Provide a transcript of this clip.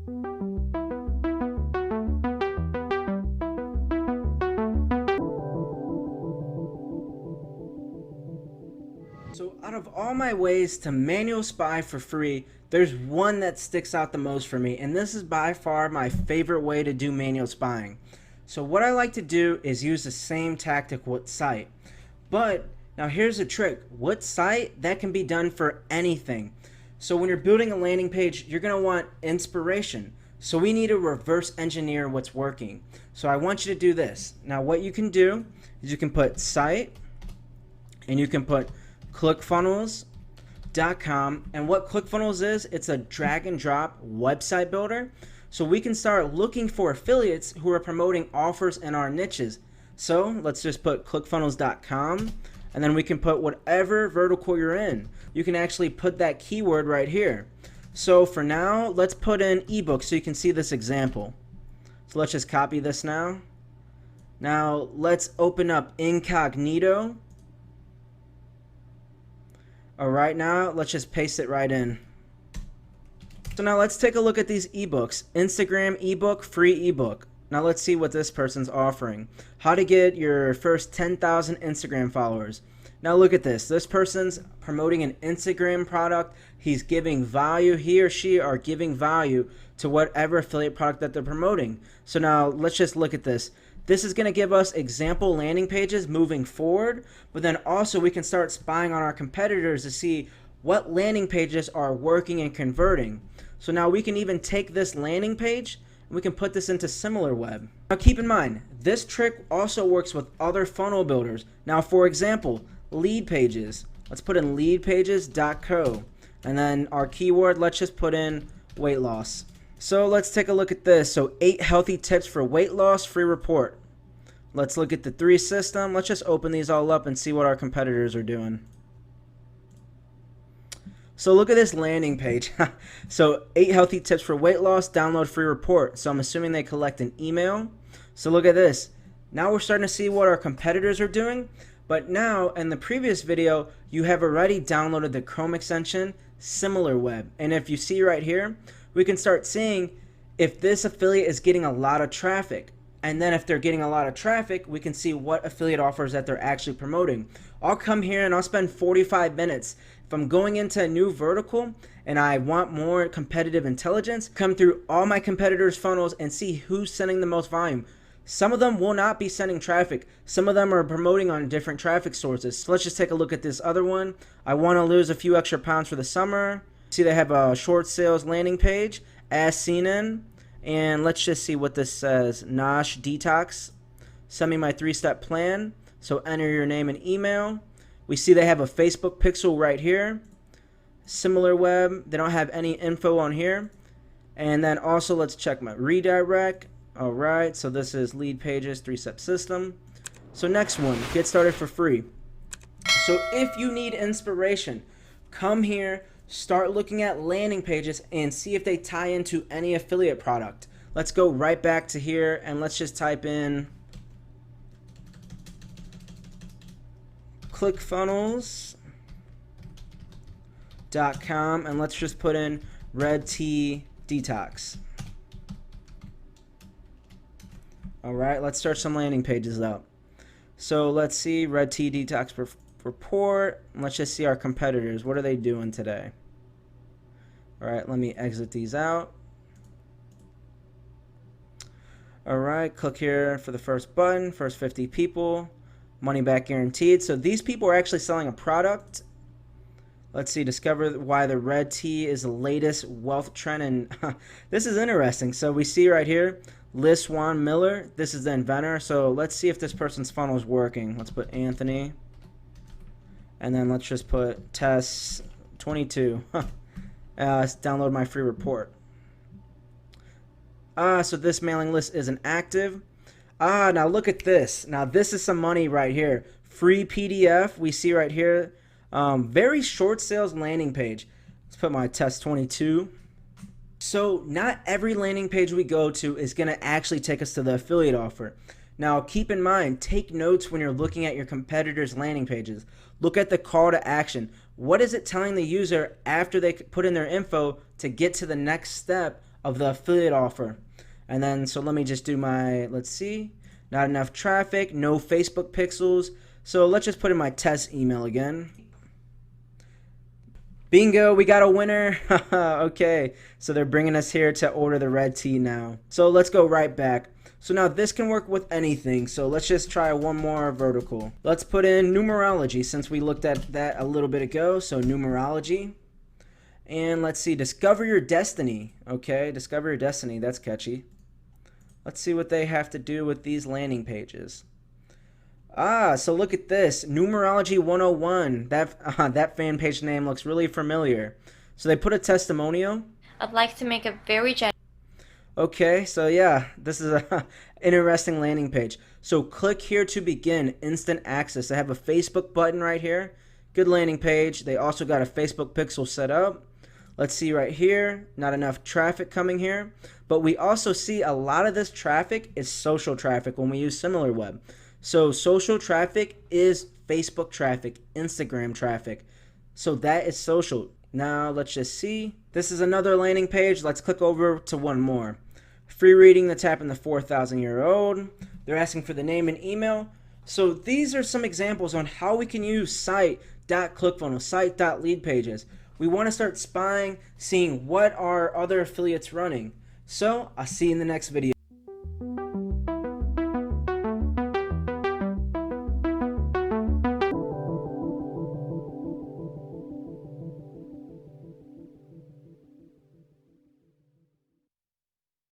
So out of all my ways to manual spy for free, there's one that sticks out the most for me, and this is by far my favorite way to do manual spying. So what I like to do is use the same tactic with site. But now here's the trick. With site, that can be done for anything. So when you're building a landing page, you're going to want inspiration. So we need to reverse engineer what's working. So I want you to do this. Now what you can do is you can put site and you can put ClickFunnels.com, and what ClickFunnels is, it's a drag and drop website builder. So we can start looking for affiliates who are promoting offers in our niches. So let's just put ClickFunnels.com, and then we can put whatever vertical you're in. You can actually put that keyword right here. So for now, let's put in ebook so you can see this example. So let's just copy this now. Now let's open up incognito. Alright, now let's just paste it right in. So now let's take a look at these ebooks. Instagram ebook, free ebook. Now let's see what this person's offering. How to get your first 10,000 Instagram followers. Now look at this. This person's promoting an Instagram product. He's giving value. He or she are giving value to whatever affiliate product that they're promoting. So now let's just look at this. This is going to give us example landing pages moving forward, but then also we can start spying on our competitors to see what landing pages are working and converting. So now we can even take this landing page and we can put this into SimilarWeb. Now keep in mind, this trick also works with other funnel builders. Now for example, lead pages. Let's put in leadpages.co, and then our keyword, let's just put in weight loss. So let's take a look at this. So 8 healthy tips for weight loss, free report. Let's look at the 3 system. Let's just open these all up and see what our competitors are doing. So look at this landing page. So 8 healthy tips for weight loss, download free report. So I'm assuming they collect an email. So look at this. Now we're starting to see what our competitors are doing. But now in the previous video, you have already downloaded the Chrome extension SimilarWeb. And if you see right here, we can start seeing if this affiliate is getting a lot of traffic. And then if they're getting a lot of traffic, we can see what affiliate offers that they're actually promoting. I'll come here and I'll spend 45 minutes. If I'm going into a new vertical and I want more competitive intelligence, come through all my competitors' funnels and see who's sending the most volume. Some of them will not be sending traffic. Some of them are promoting on different traffic sources. So let's just take a look at this other one. I want to lose a few extra pounds for the summer. See, they have a short sales landing page, as seen in, and let's just see what this says. Nosh Detox, send me my 3-step plan. So enter your name and email. We see they have a Facebook pixel right here. SimilarWeb, they don't have any info on here. And then also let's check my redirect. All right, so this is lead pages, 3-step system. So next one, get started for free. So if you need inspiration, come here. Start looking at landing pages and see if they tie into any affiliate product. Let's go right back to here and let's just type in ClickFunnels.com and let's just put in Red Tea Detox. Alright, let's start some landing pages out. So let's see, Red Tea Detox report. Let's just see our competitors. What are they doing today? Alright, let me exit these out. Alright, click here for the first button, first 50 people, money back guaranteed. So these people are actually selling a product. Let's see, discover why the red tea is the latest wealth trend. And this is interesting. So we see right here, Liz Swan Miller, this is the inventor. So let's see if this person's funnel is working. Let's put Anthony. And then let's just put Tess 22. Let's download my free report. So this mailing list isn't active. Now look at this. Now this is some money right here. Free PDF. We see right here. Very short sales landing page. Let's put my Test 22. So not every landing page we go to is going to actually take us to the affiliate offer. Now keep in mind, take notes when you're looking at your competitors' landing pages. Look at the call to action. What is it telling the user after they put in their info to get to the next step of the affiliate offer. And then, so let me just do my, let's see, not enough traffic, no Facebook pixels. So let's just put in my test email again. Bingo, we got a winner. Okay, so they're bringing us here to order the red tea now. So let's go right back. So now this can work with anything. So let's just try one more vertical. Let's put in numerology since we looked at that a little bit ago. So numerology. And let's see, discover your destiny. Okay, discover your destiny. That's catchy. Let's see what they have to do with these landing pages. So look at this, Numerology 101. That fan page name looks really familiar. So they put a testimonial. I'd like to make a very Okay, so yeah, this is a interesting landing page. So click here to begin instant access. They have a Facebook button right here. Good landing page. They also got a Facebook pixel set up. Let's see right here, not enough traffic coming here. But we also see a lot of this traffic is social traffic when we use SimilarWeb. So social traffic is Facebook traffic, Instagram traffic. So that is social. Now let's just see. This is another landing page. Let's click over to one more. Free reading, that's happened to 4,000-year-old. They're asking for the name and email. So these are some examples on how we can use site.clickfunnels, site.lead pages. We want to start spying, seeing what are other affiliates running. So I'll see you in the next video.